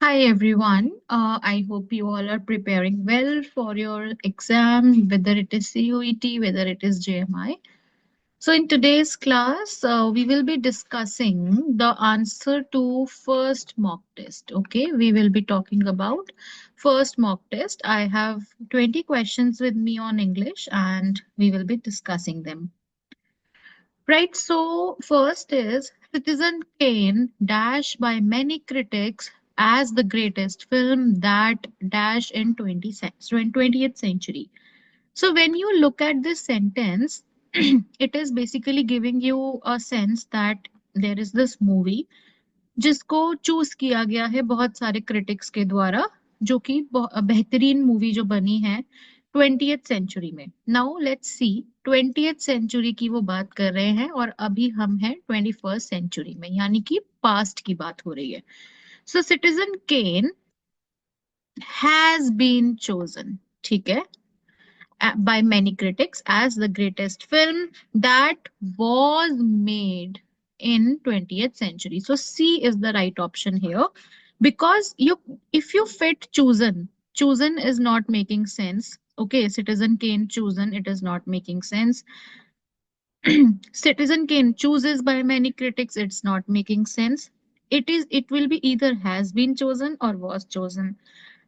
Hi everyone. I hope you all are preparing well for your exam, whether it is CUET, whether it is JMI. So in today's class, we will be discussing the answer to first mock test. Okay, we will be talking about first mock test. I have 20 questions with me on English, and we will be discussing them. Right, so first is Citizen Kane dash by many critics as the greatest film that dash in 20th century. So when you look at this sentence, it is basically giving you a sense that there is this movie जिसको choose किया गया है बहुत सारे critics के द्वारा जो कि बेहतरीन मूवी जो बनी है 20th सेंचुरी में. Now let's see 20th century की वो बात कर रहे हैं और अभी हम हैं 21st सेंचुरी में यानी कि पास्ट की बात हो रही है. So Citizen Kane has been chosen, ठीक है, by many critics as the greatest film that was made in 20th century. So C is the right option here because if you fit chosen is not making sense. Okay, Citizen Kane chosen, it is not making sense. Citizen Kane chooses by many critics, it's not making sense. It will be either has been chosen or was chosen.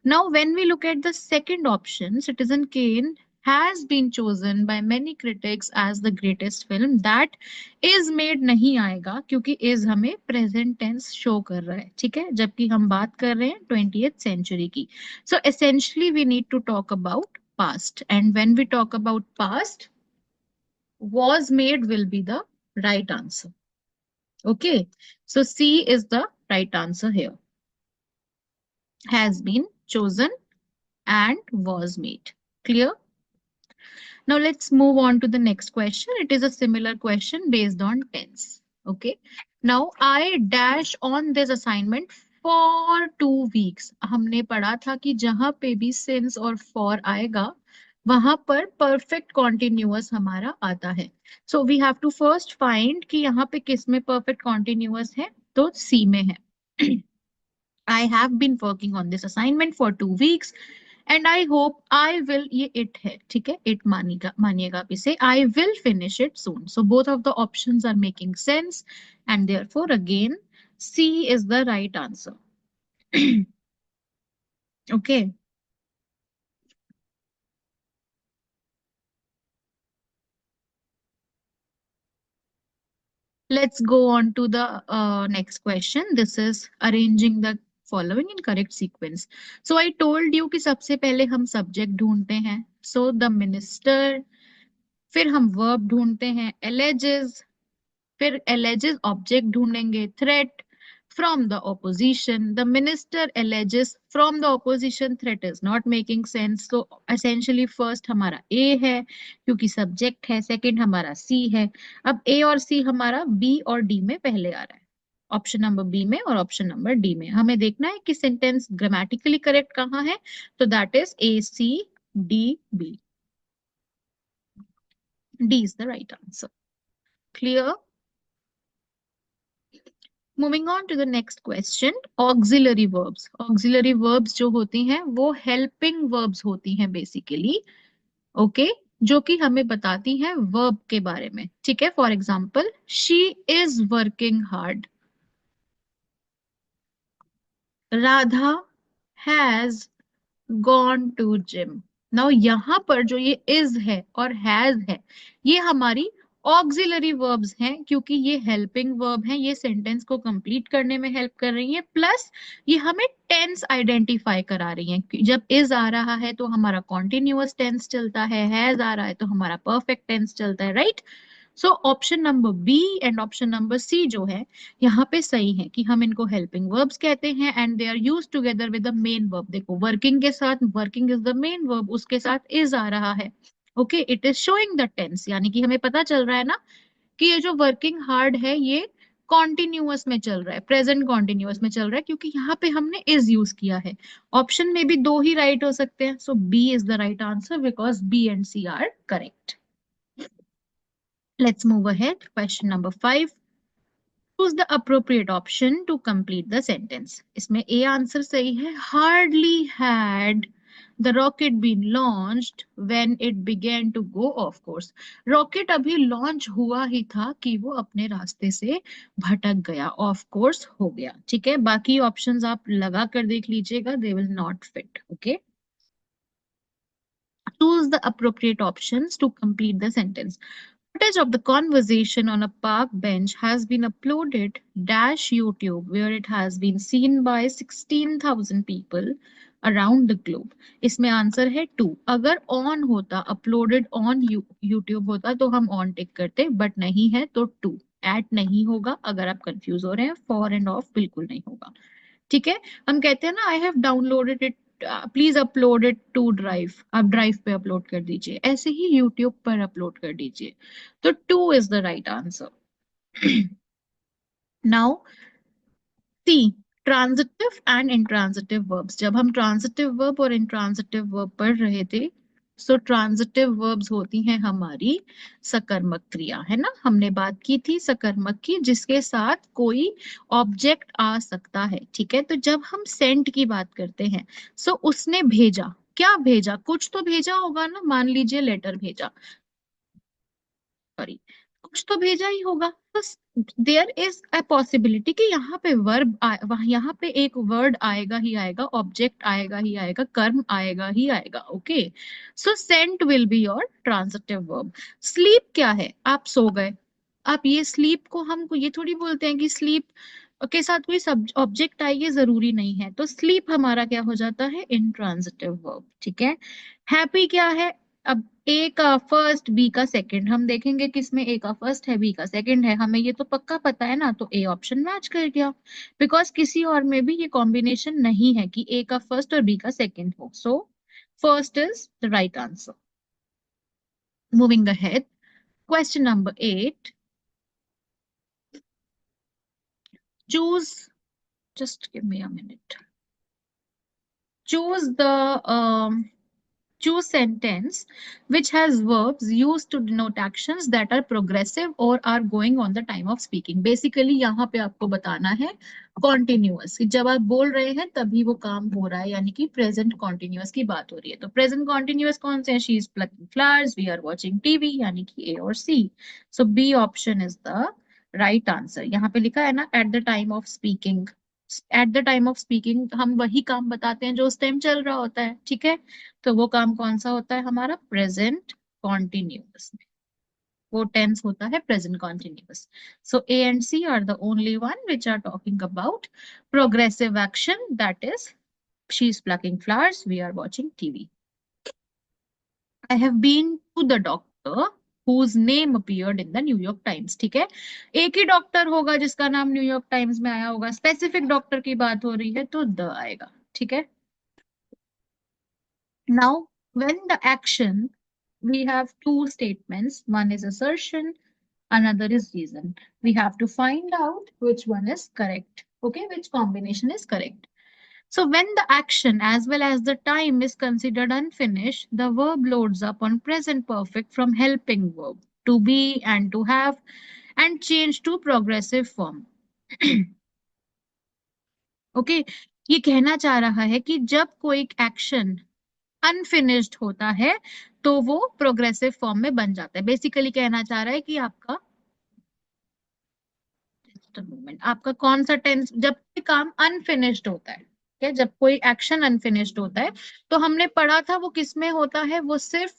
Now, when we look at the second option, Citizen Kane has been chosen by many critics as the greatest film. That is made नहीं आएगा क्योंकि is हमें present tense show कर रहा है, ठीक है, जबकि हम बात कर रहे हैं 20th सेंचुरी की. So essentially we need to talk about past, and when we talk about past, was made will be the right answer. Okay, so C is the right answer here. Has been chosen and was made. Clear? Now let's move on to the next question. It is a similar question based on tense. Okay. Now I dash on this assignment for 2 weeks. हमने पढ़ा था कि जहां पे भी since और for आएगा वहां पर perfect continuous हमारा आता है. So we have to first find कि यहाँ पे किस में perfect continuous है, तो C में है. I have been working on this assignment for 2 weeks and I hope I will, ये it है, ठीक है, it मानिएगा आप इसे, I will finish it soon. So both of the options are making sense and therefore again C is the right answer. Okay. Let's go on to the next question. This is arranging the following in correct sequence. So I told you कि सबसे पहले हम subject ढूंढते हैं. So the minister, फिर हम verb ढूंढते हैं alleges, फिर alleges object ढूंढेंगे threat from the opposition. The minister alleges from the opposition, threat is not making sense. So essentially first हमारा A है क्योंकि subject है, second हमारा C है. अब A और C हमारा B और D में पहले आ रहा है, ऑप्शन नंबर बी में और ऑप्शन नंबर डी में. हमें देखना है कि सेंटेंस ग्रामेटिकली करेक्ट कहाँ है, तो that is A C D B. D is the right answer. Clear? Moving on to the next question, auxiliary verbs. Auxiliary verbs जो होती हैं वो helping verbs होती हैं basically. Okay, जो कि हमें बताती हैं verb के बारे में, ठीक है. For example, she is working hard. Radha has gone to gym. Now यहाँ पर जो ये is है और has है ये हमारी ऑक्सिलरी वर्ब्स हैं क्योंकि ये हेल्पिंग वर्ब हैं, ये सेंटेंस को कंप्लीट करने में हेल्प कर रही हैं, प्लस ये हमें टेंस आइडेंटिफाई करा रही हैं. जब इज आ रहा है तो हमारा कॉन्टिन्यूअस टेंस चलता है, हैज आ रहा है तो हमारा परफेक्ट टेंस चलता है, right. So option number B and option number C जो है यहाँ पे सही है कि हम इनको हेल्पिंग वर्ब्स कहते हैं and they are use together with the main verb. देखो वर्किंग के साथ, working is the main verb, उसके साथ इज आ रहा है. Okay, it is showing the tense, यानी कि हमें पता चल रहा है ना कि ये जो वर्किंग हार्ड है ये कॉन्टिन्यूअस में चल रहा है, प्रेजेंट कॉन्टिन्यूअस में चल रहा है क्योंकि यहाँ पे हमने इज यूज किया है. ऑप्शन में भी दो ही राइट हो सकते हैं, so B is the right answer because B and C are correct. Let's move ahead. Question number 5. Choose the appropriate option to complete the sentence. इसमें ए आंसर सही है। Hardly had the rocket been launched when it began to go off course. Rocket अभी launch हुआ ही था कि वो अपने रास्ते से भटक गया, ऑफ कोर्स हो गया। ठीक है, बाकी ऑप्शंस आप लगा कर देख लीजिएगा, they will not fit. Okay, choose the appropriate options to complete the sentence. Footage of the conversation on a park bench has been uploaded dash YouTube where it has been seen by 16,000 people around the globe. इसमें answer है to. अगर on होता, uploaded on YouTube होता तो हम on टिक करते, but नहीं है तो टू। एट नहीं होगा। अगर आप कंफ्यूज हो रहे हैं, फॉर एंड ऑफ बिल्कुल नहीं होगा। ठीक है, हम कहते हैं ना I have downloaded it, please upload it to drive, आप ड्राइव पे अपलोड कर दीजिए, ऐसे ही यूट्यूब पर अपलोड कर दीजिए। तो two is the right answer. Now see, transitive and intransitive verbs. जब हम ट्रांजिटिव वर्ब और इंट्रांजिटिव वर्ब पढ़ रहे थे, सो ट्रांजिटिव वर्ब्स होती हैं हमारी सकर्मक क्रिया, है ना। हमने बात की थी सकर्मक की, जिसके साथ कोई ऑब्जेक्ट आ सकता है। ठीक है, तो जब हम सेंट की बात करते हैं, सो उसने भेजा, क्या भेजा, कुछ तो भेजा होगा ना। मान लीजिए लेटर भेजा, सॉरी, कुछ तो भेजा ही होगा। तो देयर इज अ पॉसिबिलिटी कि यहाँ पे वर्ब यहाँ पे एक वर्ड आएगा ही आएगा, ऑब्जेक्ट आएगा ही आएगा, कर्म आएगा ही आएगा। Okay, so sent will be your transitive verb. Sleep क्या है, आप सो गए। आप ये स्लीप को हम ये थोड़ी बोलते हैं कि स्लीप के साथ कोई सब ऑब्जेक्ट आए, ये जरूरी नहीं है। तो स्लीप हमारा क्या हो जाता है, इंट्रांजिटिव वर्ब। ठीक है, हैप्पी क्या है, अब ए का फर्स्ट बी का सेकंड, हम देखेंगे किसमें ए का फर्स्ट है बी का सेकंड है, हमें ये तो पक्का पता है ना, तो ए ऑप्शन मैच कर गया। बिकॉज किसी और में भी ये कॉम्बिनेशन नहीं है कि ए का फर्स्ट और बी का सेकंड हो। So first is the right answer. Moving ahead, question number 8, choose, just give me a minute, choose the choose sentence which has verbs used to denote actions that are progressive or are going on the time of speaking। Basically यहाँ पे आपको बताना है continuous, जब आप बोल रहे हैं तभी वो काम हो रहा है, यानी कि प्रेजेंट कॉन्टिन्यूअस की बात हो रही है। तो प्रेजेंट कॉन्टिन्यूअस कौन से हैं, she is plucking flowers, we are watching TV, यानी कि ए और C. So B option is the right answer. यहाँ पे लिखा है ना at the time of speaking, at the time of speaking हम वही काम बताते हैं जो उस टाइम चल रहा होता है। ठीक है, तो वो काम कौन सा होता है हमारा, प्रेजेंट कॉन्टिन्यूअस में, वो टेंस होता है present continuous. So A and C are the only one which are talking about progressive action, that is she is plucking flowers, we are watching TV. I have been to the doctor whose name appeared in the New York Times। ठीक है, एक ही doctor होगा जिसका नाम New York times में आया होगा, specific doctor की बात हो रही है तो द आएगा। ठीक है, now when the action, we have two statements, one is assertion, another is reason. We have to find out which one is correct, okay, which combination is correct. So when the action as well as the time is considered unfinished, the verb loads up on present perfect from helping verb to be and to have and change to progressive form. Okay, ये कहना चाह रहा है कि जब कोई action unfinished होता है तो वो प्रोग्रेसिव फॉर्म में बन जाता है। बेसिकली कहना चाह रहा है कि आपका, मोमेंट, आपका कौन सा टेंस, जब कोई काम अनफिनिश्ड होता है, ठीक है, जब कोई एक्शन अनफिनिश्ड होता है, तो हमने पढ़ा था वो किस में होता है, वो सिर्फ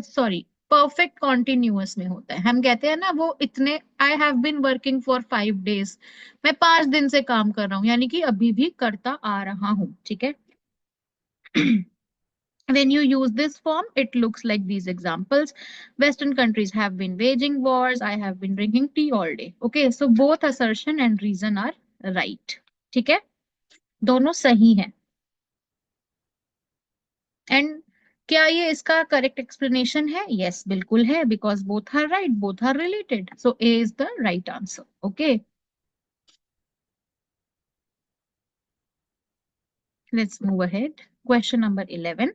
सॉरी परफेक्ट कॉन्टिन्यूअस में होता है। हम कहते हैं ना वो इतने, I have been working for 5 days, मैं 5 दिन से काम कर रहा हूँ, यानी कि अभी भी करता आ रहा हूँ। ठीक है, when you use this form, it looks like these examples. Western countries have been waging wars. I have been drinking tea all day. Okay, so both assertion and reason are right. ठीक है, दोनों सही हैं। And क्या ये इसका correct explanation है, yes बिल्कुल है, because both are right, both are related, so A is the right answer. Okay, let's move ahead. Question number 11.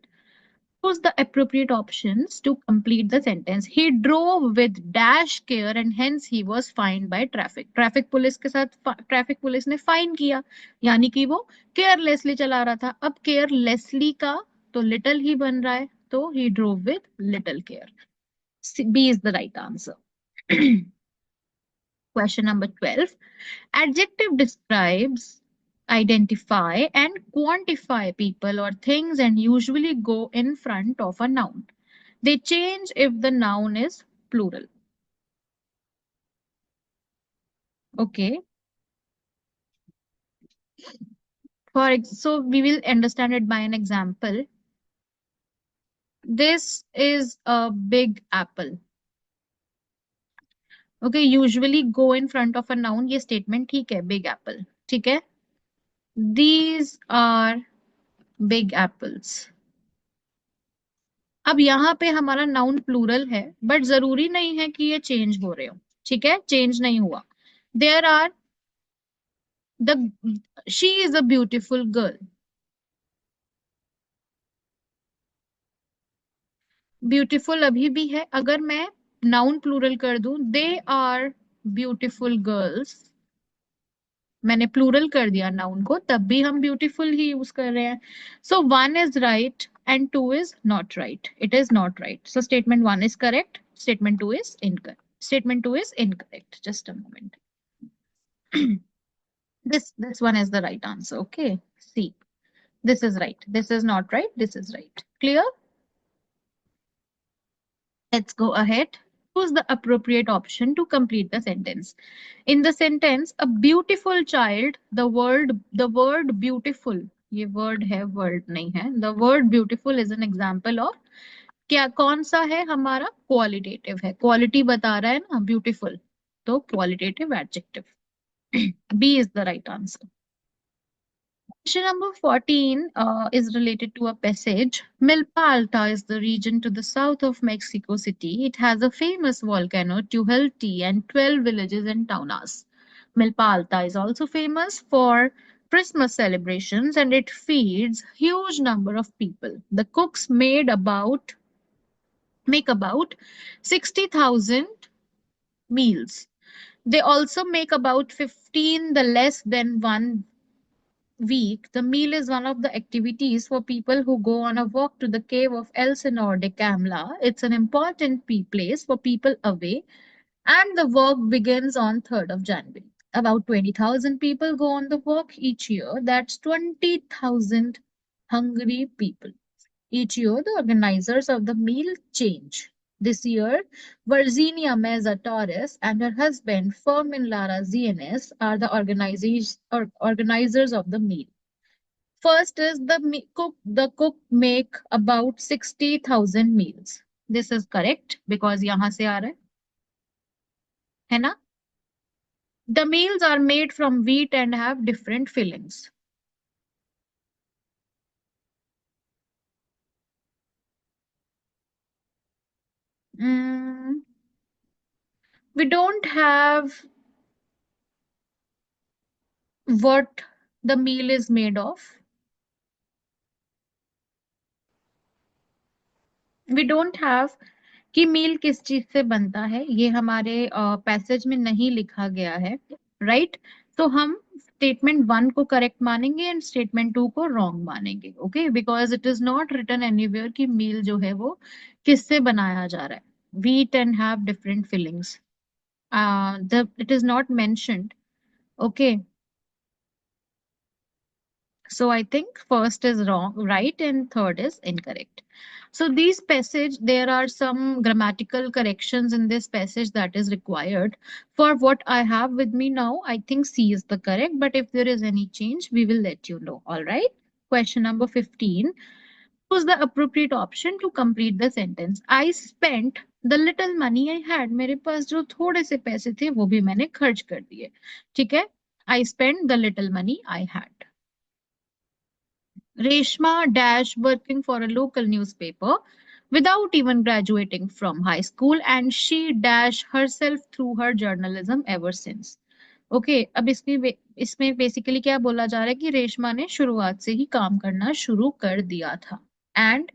Choose the appropriate options to complete the sentence. He drove with dash care and hence he was fined by traffic. Traffic police के साथ traffic police ने fine किया, यानी कि वो carelessly चला रहा था. अब केयरलेसली का तो लिटिल ही बन रहा है, तो he drove with little care. B is the right answer. Question number 12. Adjective describes, identify, and quantify people or things and usually go in front of a noun. They change if the noun is plural. Okay. So we will understand it by an example. This is a big apple. Okay, usually go in front of a noun. ये statement ठीक है, big apple. ठीक है. These are big apples. अब यहाँ पे हमारा noun plural है, बट जरूरी नहीं है कि ये चेंज हो रहे हो. ठीक है, चेंज नहीं हुआ. There are the she is a beautiful girl. Beautiful अभी भी है. अगर मैं नाउन प्लूरल कर दूं, दे आर ब्यूटिफुल गर्ल्स, मैंने प्लूरल कर दिया नाउन को, तब भी हम ब्यूटीफुल ही यूज कर रहे हैं. So one is right and two is not right. It is not right. So statement one is correct, statement two is incorrect. Statement 2 is incorrect. Just a moment. This one is the right answer. Okay. C. This is right. This is not right. This is right. Clear? Let's go ahead. Choose the appropriate option to complete the sentence. In the sentence, a beautiful child, the word beautiful, ये word है, word नहीं है. The word beautiful is an example of क्या, कौन सा है हमारा, qualitative है. Quality बता रहा है ना, beautiful. तो qualitative adjective. B is the right answer. Question number 14 is related to a passage. Milpa Alta is the region to the south of Mexico City. It has a famous volcano, Tehuelti, and 12 villages and towns. Milpa Alta is also famous for Christmas celebrations and it feeds huge number of people. The cooks make about 60,000 meals. They also make about 15 the less than 1 week. The meal is one of the activities for people who go on a walk to the cave of Elsinore de Camla. It's an important place for people away, and the walk begins on 3rd of January. About 20,000 people go on the walk each year. That's 20,000 hungry people. Each year, the organizers of the meal change. This year, Virginia Meza Torres and her husband, Fermin Lara Zienes, are the organizers of the meal. First is the cook make about 60,000 meals. This is correct because यहाँ से आ रहा है ना? The meals are made from wheat and have different fillings. Mm, we don't have what the meal is made of. We don't have कि मील किस चीज से बनता है, ये हमारे पैसेज में नहीं लिखा गया है. राइट. तो हम स्टेटमेंट 1 को करेक्ट मानेंगे एंड स्टेटमेंट 2 को रॉन्ग मानेंगे. Okay, because it is not written anywhere कि मील जो है वो किससे बनाया जा रहा है. Wheat and have different fillings. It is not mentioned. Okay. So I think first is wrong, right, and third is incorrect. So these passage, there are some grammatical corrections in this passage that is required. For what I have with me now, I think C is the correct, but if there is any change, we will let you know. All right. Question number 15. Choose the appropriate option to complete the sentence. I spent the little money I had. मेरे पास जो थोड़े से पैसे थे वो भी मैंने खर्च कर दिए. ठीक है. I spent the little money I had. Reshma dash working for a local newspaper without even graduating from high school and she dash herself through her journalism ever since. Okay, अब इसमें बेसिकली क्या बोला जा रहा है कि रेशमा ने शुरुआत से ही काम करना शुरू कर दिया था. And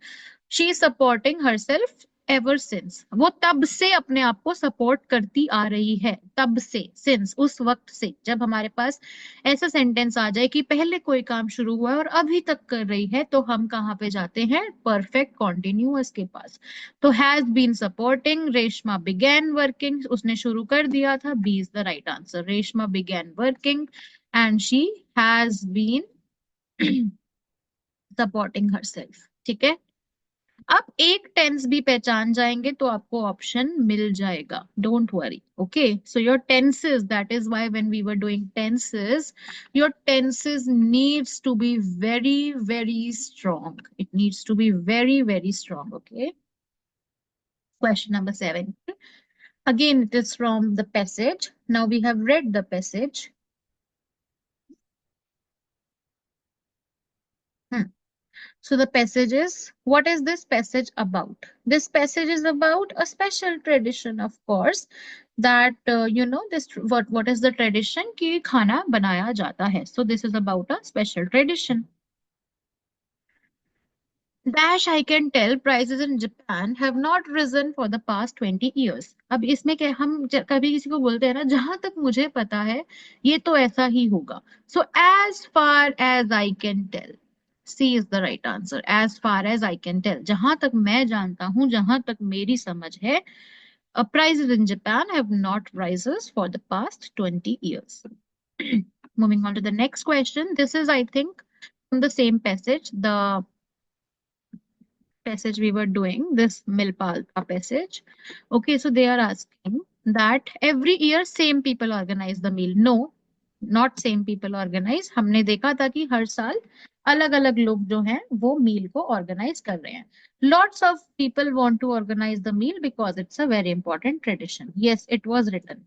she is supporting her self ever since, वो तब से अपने आप को सपोर्ट करती आ रही है, तब से, सिंस उस वक्त से। जब हमारे पास ऐसा सेंटेंस आ जाए कि पहले कोई काम शुरू हुआ है और अभी तक कर रही है, तो हम कहाँ पे जाते हैं, परफेक्ट कॉन्टिन्यूअस के पास। तो has been supporting, Reshma began working, उसने शुरू कर दिया था, B is the right answer. Reshma began working and she has been supporting herself. ठीक है, आप एक टेंस भी पहचान जाएंगे तो आपको ऑप्शन मिल जाएगा, don't worry. Okay, so your tenses, that is why when we were doing tenses, your tenses needs to be very very strong, it needs to be very very strong. Okay, question number 7, again it is from the passage. Now we have read the passage. Hmm. So the passage is, what is this passage about? This passage is about a special tradition, of course, that this, what is the tradition कि खाना बनाया जाता है. So this is about a special tradition. Dash, I can tell prices in Japan have not risen for the past 20 years. अब इसमें क्या, हम कभी किसी को बोलते हैं ना, जहां तक मुझे पता है ये तो ऐसा ही होगा. So as far as I can tell, C is the right answer. As far as I can tell, जहां तक मैं जानता हूं, जहां तक मेरी समझ है, prices in Japan have not rises for the past 20 years. Moving on to the next question. This is, I think, from the same passage. The passage we were doing, this Milpalta passage. Okay, so they are asking that every year same people organize the meal. No, not same people organize. हमने देखा था कि हर साल अलग अलग लोग जो हैं वो मील को ऑर्गेनाइज कर रहे हैं. Lots of people want to organize the meal because it's a very important tradition. Yes, it was written.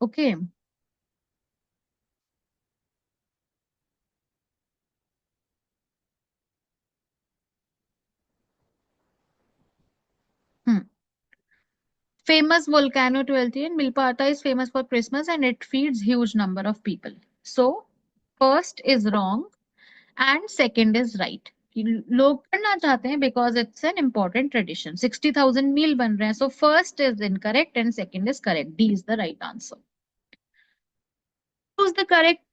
Okay. Hmm. Famous volcano to Altian, Milpata is famous for Christmas and it feeds huge number of people. So first is wrong and second is right. कि लोग करना चाहते हैं because it's an important tradition. 60,000 meal बन रहे हैं. So first is incorrect and second is correct. D is the right answer. Choose the correct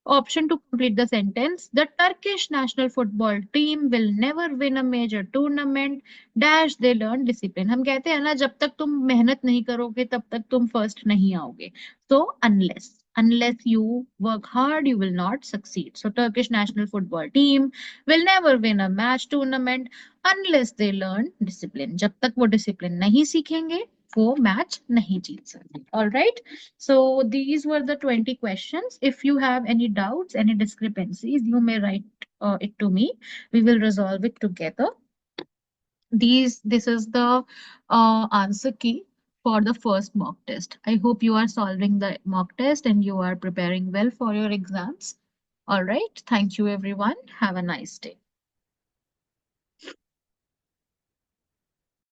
option to complete the sentence. The Turkish national football team will never win a major tournament. Dash they learn discipline. हम कहते हैं ना, जब तक तुम मेहनत नहीं करोगे तब तक तुम फर्स्ट नहीं आओगे. So unless you work hard, you will not succeed. So Turkish national football team will never win a match tournament unless they learn discipline. जब तक वो discipline नहीं सीखेंगे वो मैच नहीं जीत सकते. All right. So these were the 20 questions. If you have any doubts, any discrepancies, you may write it to me. We will resolve it together. This is the answer key for the first mock test. I hope you are solving the mock test and you are preparing well for your exams. All right. Thank you, everyone. Have a nice day.